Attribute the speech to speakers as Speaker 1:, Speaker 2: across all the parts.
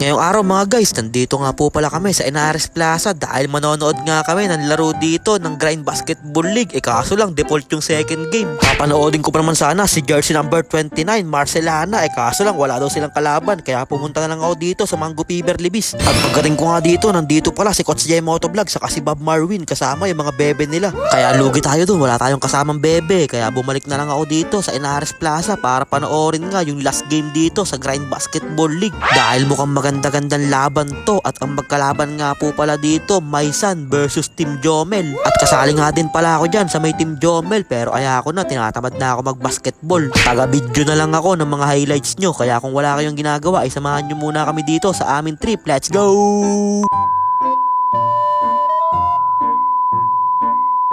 Speaker 1: Ngayong araw mga guys, nandito nga po pala kami sa Inares Plaza dahil manonood nga kami ng laro dito ng Grind Basketball League. Kaso lang default yung second game. Papanoodin ko pa naman sana si jersey number 29 Marcelana. Kaso lang wala daw silang kalaban, kaya pumunta na lang ako dito sa Mango Fever Libis. At pagdating ko nga dito, nandito pala si Coach J Motovlog saka si Bob Marwin kasama yung mga bebe nila. Kaya lugi tayo dun, wala tayong kasamang bebe. Kaya bumalik na lang ako dito sa Inares Plaza para panoorin nga yung last game dito sa Grind Basketball League. Dahil mukhang maganda-gandang laban to at ang magkalaban nga po pala dito, Maisan versus Team Jomel. At kasali nga din pala ako dyan sa may Team Jomel, pero ayako na, tinatamad na ako mag-basketball. Taga-video na lang ako ng mga highlights nyo, kaya kung wala kayong ginagawa ay samahan nyo muna kami dito sa aming trip. Let's go!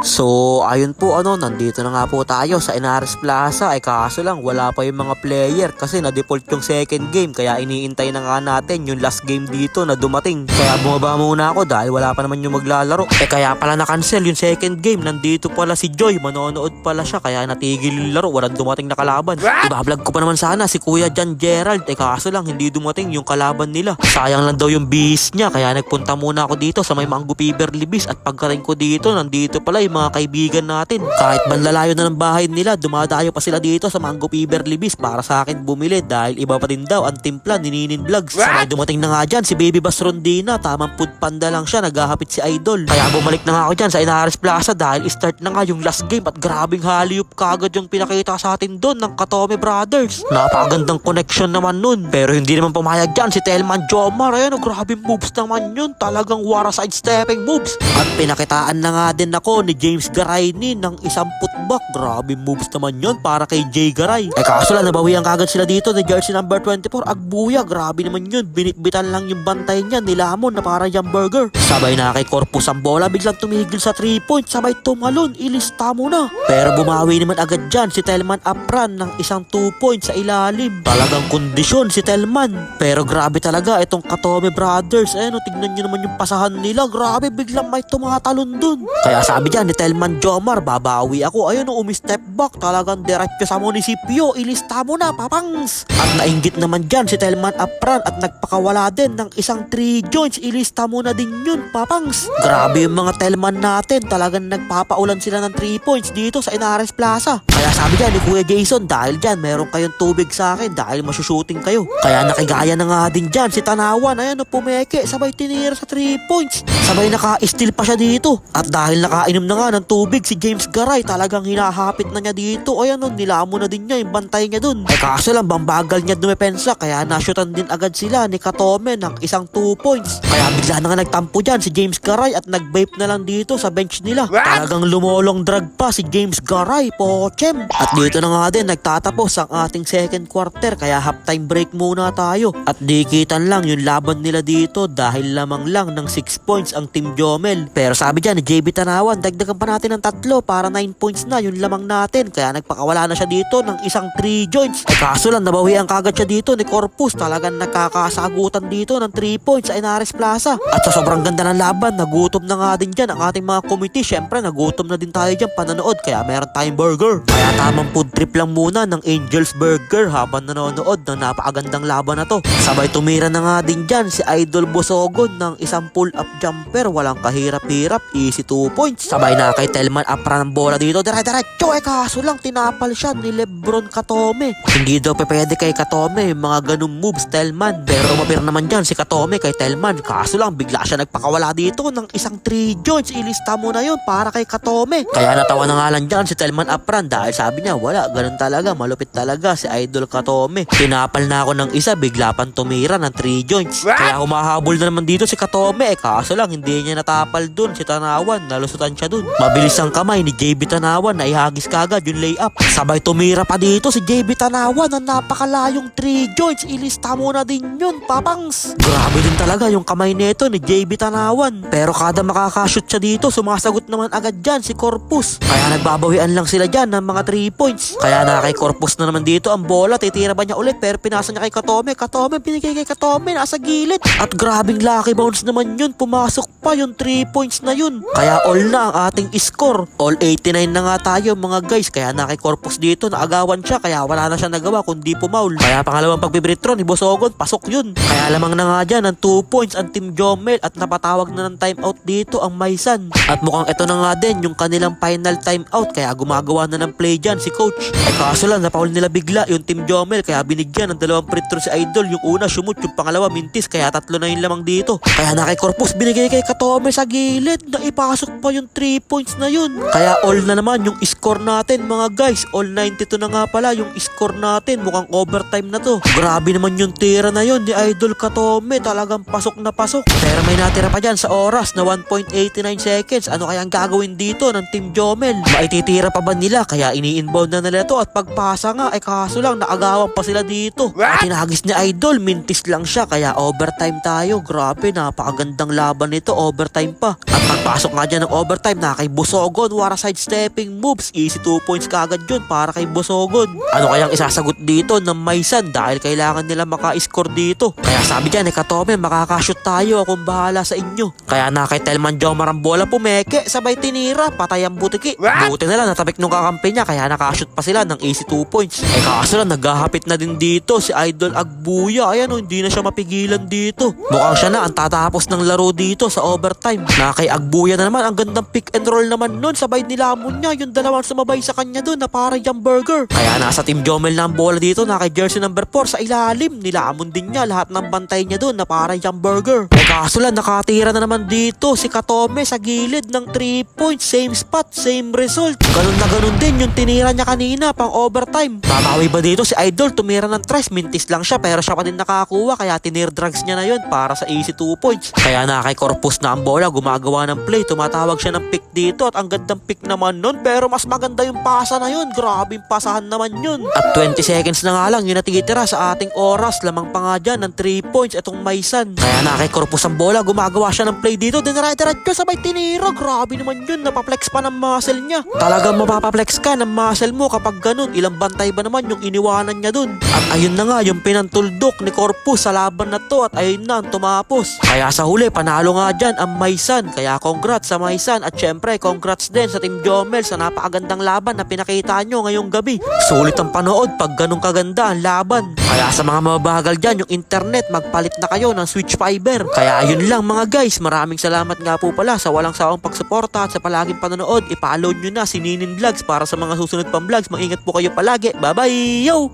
Speaker 1: So, ayun po nandito na nga po tayo sa Inares Plaza. Kaso lang, wala pa yung mga player kasi na-default yung second game. Kaya iniintay na nga natin yung last game dito na dumating. Kaya bumaba muna ako dahil wala pa naman yung maglalaro. Kaya pala na-cancel yung second game. Nandito pala si Joy, manonood pala siya. Kaya natigil yung laro, walang dumating na kalaban. Ibablog ko pa naman sana si Kuya Jan Gerald. Kaso lang, hindi dumating yung kalaban nila. Sayang lang daw yung bihis niya. Kaya nagpunta muna ako dito sa may Mango Fever Libis. At pagkaring ko dito, nandito pala yung mga kaibigan natin. Kahit banlalayo na ng bahay nila, dumadayo pa sila dito sa Mango Fever Libis para sa akin bumili dahil iba pa din daw ang timpla ni Ninin Vlogs. Sabay dumating na nga dyan si Baby Bass Rondina, tamang food panda lang siya, naghahapit si Idol. Kaya bumalik na nga ako dyan sa Inares Plaza dahil start na nga yung last game at grabing haliup kagad yung pinakita sa atin doon ng Katome Brothers. Napakagandang connection naman nun. Pero hindi naman pumayag dyan si Telman Jomar. Ayan, grabing moves naman yun. Talagang wara side stepping moves. At pinakitaan na nga din ako ni James Garay ng isang putback. Grabe moves naman yun para kay Jay Garay. Kaso lang nabawian kagad sila dito ni jersey number 24 Agbuya. Grabe naman yun, binitbitan lang yung bantay niya, nilamon na parang hamburger. Sabay na kay Corpus ang bola, biglang tumigil sa 3 points, sabay tumalon, ilista mo na. Pero bumawi naman agad dyan si Telman Apran ng isang 2 points sa ilalim. Talagang kondisyon si Telman. Pero grabe talaga itong Katome Brothers. Tignan nyo naman yung pasahan nila. Grabe, biglang may tumatalon dun. Kaya sabi dyan ni Telman Jomar, babawi ako. Ayun, umi-step back. Talagang diretso sa munisipyo. Ilista mo na, papangs. At nainggit naman dyan si Telman Apran at nagpakawala din ng isang 3 joints. Ilista mo na din yun, papangs. Grabe yung mga Telman natin. Talagang nagpapaulan sila ng 3 points dito sa Inares Plaza. Kaya sabi dyan ni Kuya Jason, dahil dyan meron kayong tubig sa akin dahil masyushooting kayo. Kaya nakigaya na nga din dyan si Tanawan. Ayan, pumeke. Sabay tinira sa 3 points. Sabay naka-steal pa siya dito. At dahil nakainom na nga ng tubig si James Garay, talagang hinahapit na niya dito. Ayan, nilamon na din niya yung bantay niya dun. Kaso lang, bambagal niya dumepensa, kaya nasyutan din agad sila ni Katome ng isang 2 points. Kaya bigla na nga nagtampo dyan si James Garay at nag-vape na lang dito sa bench nila. Talagang lumolong drag pa si James Garay, pochem. At dito na nga din nagtatapos ang ating second quarter, kaya halftime break muna tayo. At dikitan lang yung laban nila dito dahil lamang lang ng 6 points ang Team Jomel. Pero sabi dyan ni JB Tanawan, dagdagan pa natin ng 3 para 9 points na yung lamang natin. Kaya nagpakawala na siya dito ng isang 3 joints. Kaso lang nabawian kagad siya dito ni Corpus. Talagang nakakasagutan dito ng 3 points sa Inares Plaza. At sa sobrang ganda ng laban, nagutom na nga din dyan ang ating mga committee. Syempre nagutom na din tayo dyan pananood, kaya meron tayong burger. Kaya tamang food trip lang muna ng Angel's Burger habang nanonood ng napakagandang laban na to. Sabay tumira na nga din dyan si Idol Bosogon ng isang pull-up jumper. Walang kahirap-hirap, easy 2 points. Sabay na kay Telman Apran ng bola dito, dire-diretso. Kaso lang tinapal siya ni Lebron Katome. Hindi daw pwede kay Katome yung mga ganung moves Telman. Pero umapir naman dyan si Katome kay Telman. Kaso lang bigla siya nagpakawala dito ng isang 3 joints. Ilista mo na yun para kay Katome. Kaya natawa na nga lang dyan si Telman Apran dahil sabi niya wala, ganun talaga, malupit talaga si Idol Katome. Tinapal na ako ng isa, bigla pang tumira ng 3 joints. Kaya humahabol na naman dito si Katome. Kaso lang hindi niya natapal dun si Tanawan, nalusutan siya dun. Mabilis ang kamay ni JB Tanawan na ihagis kagad yung layup. Sabay tumira pa dito si JB Tanawan ng napakalayong 3 joints. Ilista mo na din yun, papangs. Grabe din talaga yung kamay nito ni JB Tanawan. Pero kada makakashoot siya dito, sumasagot naman agad dyan si Corpus. Kaya nagbabawian lang sila dyan ng mga 3 points. Kaya na kay Corpus na naman dito ang bola. Titira ba niya ulit? Pero pinasa niya kay Katome. Katome, binigay kay Katome, nasa gilid. At grabing lucky bounce naman yun. Pumasok pa yung 3 points na yun. Kaya all na ang ating score. All 89 na nga tayo mga guys, kaya na kay Corpus dito naagawan siya, kaya wala na siya nagawa kundi pumaul. Kaya pangalawang pagbibritron ni Bosogon, pasok yun. Kaya lamang na nga dyan ng 2 points ang Team Jomel at napatawag na ng timeout dito ang Maisan. At mukhang ito na nga din yung kanilang final timeout, kaya gumagawa na ng play dyan si coach. Kaso lang napaul nila bigla yung Team Jomel, kaya binigyan ng 2 free throw si Idol. Yung una shumot, yung pangalawa mintis, kaya 3 na yung lamang dito. Kaya na kay Corpus binigay kay Katome sa gilid, na ipasok pa yung 3 points na yun. Kaya all na naman yung score natin mga guys. All 92 na nga pala yung score natin. Mukhang overtime na to. Grabe naman yung tira na yun ni Idol Katome, talagang pasok na pasok. Pero may natira pa dyan sa oras na 1.89 seconds. Ano kaya ang gagawin dito ng Team Jomel? Maititira pa ba nila? Kaya ini-inbound na nila to, at pagpasa nga ay kaso lang naagawan pa sila dito. At tinagis ni Idol, mintis lang siya, kaya overtime tayo. Grabe, napakagandang laban nito, overtime pa. At pagpasok nga dyan ng overtime na kay Bosogon, wara side stepping moves, easy 2 points kagad yun para kay Bosogon. Ano kayang isasagot dito ng Maisan dahil kailangan nila maka-score dito? Kaya sabi dyan, Katome, makakashoot tayo, akong bahala sa inyo. Kaya na kay Telman Jomar ang bola pumeke, sabay tinira, patay ang butiki. Buti na lang natabik nung kakampi niya, kaya nakashoot pa sila ng easy 2 points. Kaso lang naghahapit na din dito si Idol Agbuya. Ayan o, hindi na siya mapigilan dito. Mukhang siya na ang tatapos ng laro dito sa overtime. Na kay Agbuya na naman, ang gandang pick and roll naman nun, sabay nilamon niya yung dalawang sumabay sa kanya dun na parang yung burger. Kaya nasa Team Jomel na ang bola dito, na kay jersey number 4 sa ilalim, nilamon din niya lahat ng bantay niya dun na parang yung burger. Kaso lang nakatira na naman dito si Katome sa gilid ng 3 points, same spot, same result. Ganun na ganun din yung tinira niya kanina pang overtime. Babawi ba dito si Idol? Tumira ng 3, mintis lang siya pero siya pa din nakakuha, kaya tinir drugs niya na yun para sa easy 2 points. Kaya na kay Corpus na ang bola, gumagawa ng play, tumatawag siya ng pick dito, at ang gandang pick naman nun, pero mas maganda yung pasa na yun. Grabing pasahan naman yun. At 20 seconds na nga lang yung natitira sa ating oras, lamang pa nga dyan ng 3 points itong Maisan. Kaya na kay Corpus ang bola, gumagawa siya ng play dito, dinarad-dirad ko sabay tinira. Grabe naman yun, napaplex pa ng muscle niya. Talagang mapapaplex ka ng muscle mo kapag ganun. Ilang bantay ba naman yung iniwanan niya dun? At ayun na nga yung pinantuldok ni Corpus sa laban na to, at ayun na ang tumapos. Kaya sa huli panalo nga dyan ang Maisan. Kaya congrats sa Maisan, at syempre congrats din sa Team Jomel sa napakagandang laban na pinakita nyo ngayong gabi. Sulit ang panood pag ganun kaganda ang laban. Kaya sa mga mabagal dyan yung internet, magpalit na kayo ng Switch Fiber. Kaya ayun lang mga guys, maraming salamat nga po pala sa walang sawang pagsuporta at sa palaging panonood. I-follow nyo na si Ninin Vlogs para sa mga susunod pang vlogs. Maingat po kayo palagi. Bye bye yo!